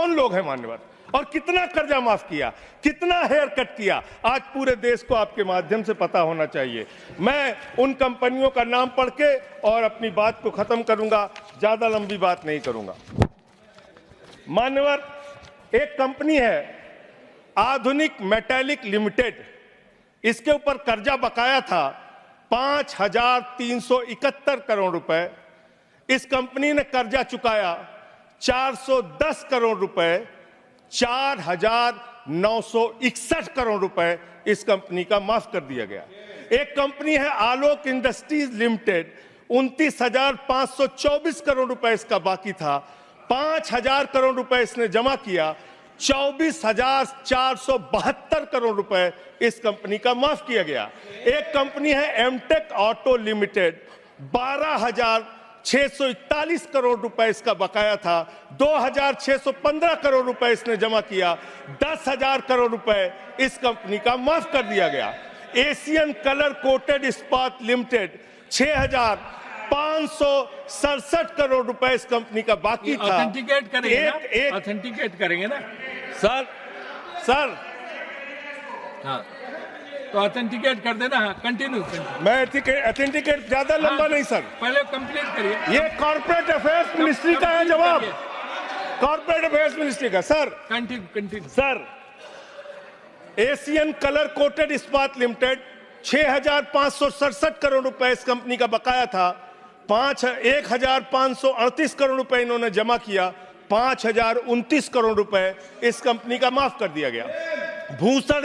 कौन लोग हैं मान्यवर, और कितना कर्जा माफ किया, कितना हेयर कट किया, आज पूरे देश को आपके माध्यम से पता होना चाहिए। मैं उन कंपनियों का नाम पढ़ के और अपनी बात को खत्म करूंगा, ज्यादा लंबी बात नहीं करूंगा। मान्यवर, एक कंपनी है आधुनिक मेटालिक लिमिटेड, इसके ऊपर कर्जा बकाया था 5,371 करोड़ रुपए। इस कंपनी ने कर्जा चुकाया 410 करोड़ रुपए, 4,961 करोड़ रुपए इस कंपनी का माफ कर दिया गया। एक कंपनी है आलोक इंडस्ट्रीज लिमिटेड, 29,524 करोड़ रुपए इसका बाकी था, 5,000 करोड़ रुपए इसने जमा किया, 24,472 करोड़ रुपए इस कंपनी का माफ किया गया। एक कंपनी है एमटेक ऑटो लिमिटेड, 12,641 करोड़ रुपए इसका बकाया था, 2,615 करोड़ रुपए इसने जमा किया, 10,000 करोड़ रुपए इस कंपनी का माफ कर दिया गया। एशियन कलर कोटेड इस्पात लिमिटेड, 6,567 करोड़ रुपए इस कंपनी का बाकी था। ऑथेंटिकेट करेंगे ऑथेंटिकेट करेंगे ना सर। हाँ, तो ऑथेंटिकेट कर देना। हाँ, कंटिन्यू। मैं ऑथेंटिकेट ज्यादा लंबा नहीं सर, पहले कंप्लीट करिए। ये कॉर्पोरेट अफेयर्स मिनिस्ट्री का है जवाब, कॉर्पोरेट अफेयर्स मिनिस्ट्री का। Sir continue. Sir, Asian colour coated इस्पात लिमिटेड, 6,567 करोड़ रुपए इस कंपनी का बकाया था, 1,538 करोड़ रुपए इन्होंने जमा किया, 5,029 करोड़ रुपए इस कंपनी का माफ कर दिया गया। भूषण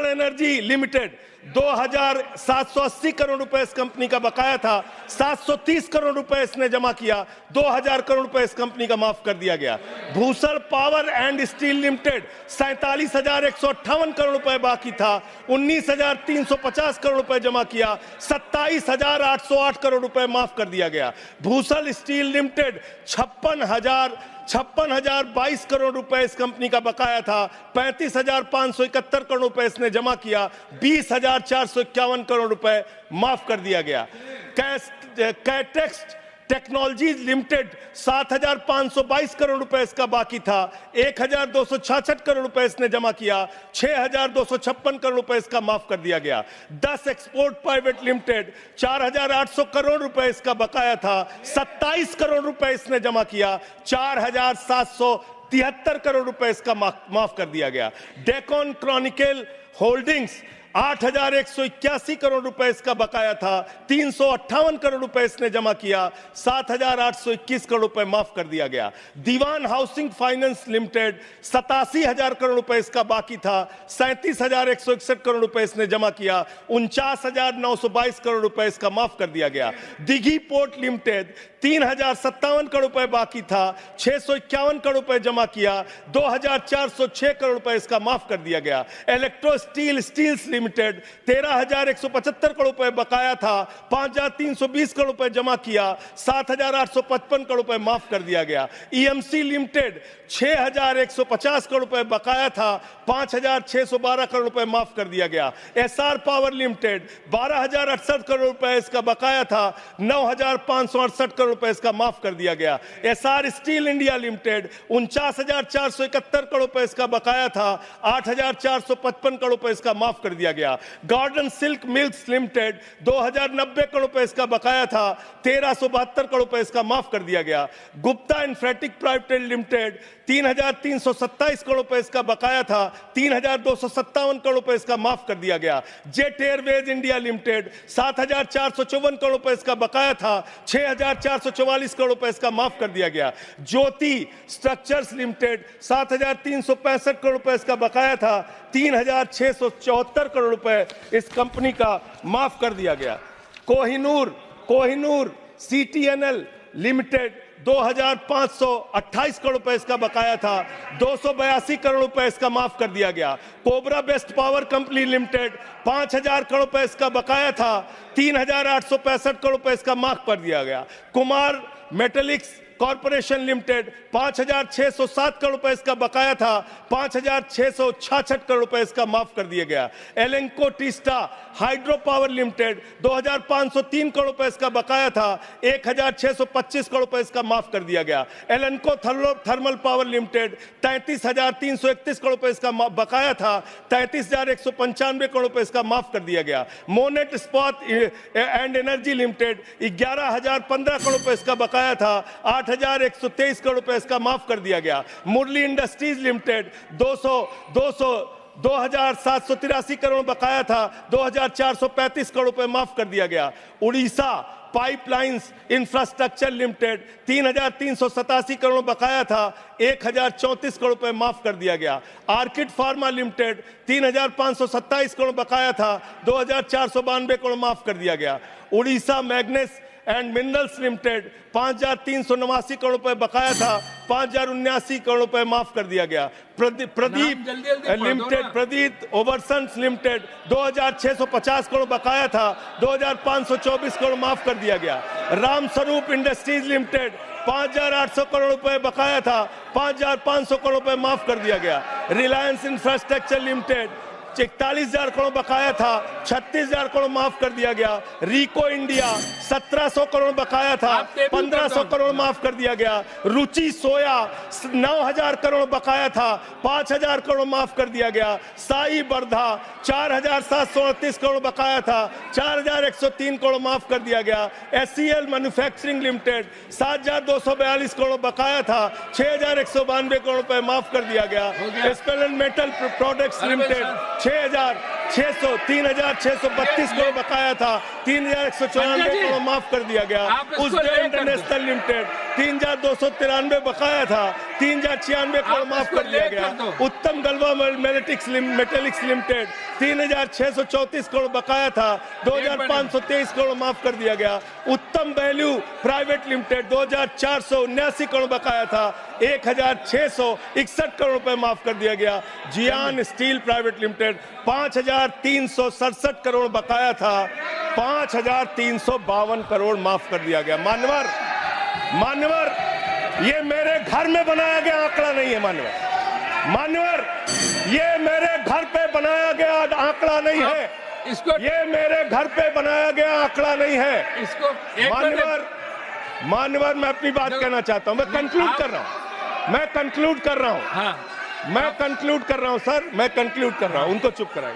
एनर्जी लिमिटेड, 2,780 करोड़ रुपए इस कंपनी का बकाया था, 730 करोड़ रुपए इसने जमा किया, 2,000 करोड़ रुपए इस कंपनी का माफ कर दिया गया। Bhushan power and steel limited, 47,158 crore रुपए बाकी था, 19,350 करोड़ रुपए जमा किया, 27,808 करोड़ रुपए माफ कर दिया गया। भूषण स्टील लिमिटेड, 56,022 करोड़ रुपए इस कंपनी का बकाया था, 35,571 करोड़ रुपए इसने जमा किया, 20,451 करोड़ रुपए माफ कर दिया गया। कैटेक्स टेक्नोलॉजीज लिमिटेड, 7,522 करोड़ रुपए इसका बाकी था, 1,266 करोड़ रुपए इसने जमा किया, 6,256 करोड़ रुपए इसका माफ कर दिया गया। 10 एक्सपोर्ट प्राइवेट लिमिटेड, 4,800 करोड़ रुपए इसका बकाया था, 27 करोड़ रुपए इसने जमा किया, 4,773 करोड़ रुपए इसका माफ कर दिया गया। डेकॉन क्रॉनिकल होल्डिंग्स, 8,181 करोड़ रुपए इसका बकाया था, 358 करोड़ रुपए इसने जमा किया, 7,821 करोड़ रुपए माफ कर दिया गया। दीवान हाउसिंग फाइनेंस लिमिटेड, 87,000 करोड़ रुपए इसका बाकी था, 37,161 करोड़ रुपए इसने जमा किया, 49,922 करोड़ रुपए इसका माफ कर दिया गया। दिघी पोर्ट लिमिटेड, 3,057 करोड़ रुपए बाकी था, 651 करोड़ रुपए जमा किया, 2,406 करोड़ रुपए इसका माफ कर दिया गया। इलेक्ट्रो स्टील्स लिमिटेड, 13,175 करोड़ रुपए बकाया था, 5,320 करोड़ रुपए जमा किया, 7,855 करोड़ रुपए माफ कर दिया गया। ईएमसी लिमिटेड, 6,150 करोड़ रुपए बकाया था, 5,612 करोड़ रुपए माफ कर दिया गया। एसआर पावर लिमिटेड, 12,068 करोड़ रुपए इसका बकाया था, 9,568 करोड़ रुपए इसका माफ कर दिया गया। SR steel India limited, 49,471 crore रुपए इसका बकाया था, 8,455 करोड़ रुपए इसका माफ कर दिया गया। Garden silk milks limited, 2,090 crore रुपए इसका बकाया था, 1,372 करोड़ रुपए इसका माफ कर दिया गया। Gupta Infratech private limited, 3,327 crore रुपए इसका बकाया था, 3,257 करोड़ रुपए इसका माफ कर दिया गया। Jet Airways India limited, 7,454 crore रुपए इसका बकाया था, 6,444 करोड़ रुपए इसका माफ कर दिया गया। ज्योति स्ट्रक्चर्स लिमिटेड, 7,365 करोड़ रुपए इसका बकाया था, 3,674 करोड़ रुपए इस कंपनी का माफ कर दिया गया। कोहिनूर सीटीएनएल लिमिटेड, 2,528 करोड़ रुपए इसका बकाया था, 282 करोड़ रुपए इसका माफ कर दिया गया। Cobra best power company limited, 5,000 crore रुपए इसका बकाया था, 3,865 करोड़ रुपए इसका माफ कर दिया गया। Kumar metallics corporation limited 5,607 crore रुपए इसका बकाया था, 5,666 करोड़ रुपए इसका माफ कर दिया गया। Lanco Teesta hydro power limited 2,503 crore रुपए इसका बकाया था, 1,625 करोड़ रुपए इसका माफ कर दिया गया। एलेंको थर्मल पावर लिमिटेड 33,331 करोड़ रुपए इसका बकाया था, 33,195 करोड़ रुपए इसका माफ कर दिया गया। मोनेट इस्पात एंड एनर्जी लिमिटेड 11,015 करोड़ रुपए इसका बकाया था, 8,123 करोड़ रुपए इसका माफ कर दिया गया। मुरली इंडस्ट्रीज लिमिटेड 2,783 करोड़ बकाया था, 2,435 करोड़ रुपए माफ कर दिया गया। Orissa pipelines infrastructure limited 3,387 crore बकाया था, 1,034 करोड़ रुपए माफ कर दिया गया। आर्किड फार्मा लिमिटेड 3,527 करोड़ बकाया था, 2,492 करोड़ माफ कर दिया गया। Orissa मैग्नेस and minerals limited 5,389 crore रुपए बकाया था, 5,079 करोड़ रुपए माफ कर दिया गया। प्रदीप लिमिटेड, प्रदीप ओवरसन्स लिमिटेड 2,650 करोड़ बकाया था, 2,524 करोड़ माफ कर दिया गया। रामस्वरूप इंडस्ट्रीज लिमिटेड 5,800 करोड़ रुपए बकाया था, 5,500 करोड़ रुपए माफ कर दिया गया। रिलायंस इंफ्रास्ट्रक्चर लिमिटेड 41,000 करोड़ बकाया था, 36,000 करोड़ माफ कर दिया गया। रिको इंडिया 1,700 करोड़ बकाया था, 1,500 करोड़ माफ कर दिया गया। रुचि सोया 9,000 करोड़ बकाया था, 5,000 करोड़ माफ कर दिया गया। साई बर्धा 4,738 करोड़ बकाया था, 4,103 करोड़ माफ कर दिया गया। SCL मैन्युफैक्चरिंग लिमिटेड 7,242 करोड़ बकाया था, 6,192 करोड़ रुपए माफ कर दिया गया। स्पेलेंट मेटल प्रोडक्ट्स लिमिटेड 3,632 करोड़ बकाया था, 3,194 करोड़ माफ कर दिया गया। उज्जैन इंटरनेशनल लिमिटेड 3,293 बकाया था, 3,096 करोड़ माफ कर दिया गया। उत्तम गलवा मेटेलिक्स लिमिटेड 3,634 करोड़ बकाया था, 2,523 करोड़ माफ कर दिया गया। उत्तम वैल्यू प्राइवेट लिमिटेड 2,479 करोड़ बकाया था, 1,661 करोड़ रुपए माफ कर दिया गया। जियान स्टील प्राइवेट लिमिटेड 5,367 करोड़ बकाया था, 5,352 करोड़ माफ कर दिया गया। मान्यवर, ये मेरे घर में बनाया गया आंकड़ा नहीं है। मान्यवर, ये मेरे घर पे बनाया गया आंकड़ा नहीं है। ये मेरे घर पे बनाया गया आंकड़ा नहीं है। मान्यवर, मैं अपनी बात कहना चाहता हूं। मैं कंक्लूड कर रहा हूं सर, मैं कंक्लूड कर रहा हूं। उनको चुप कराएं।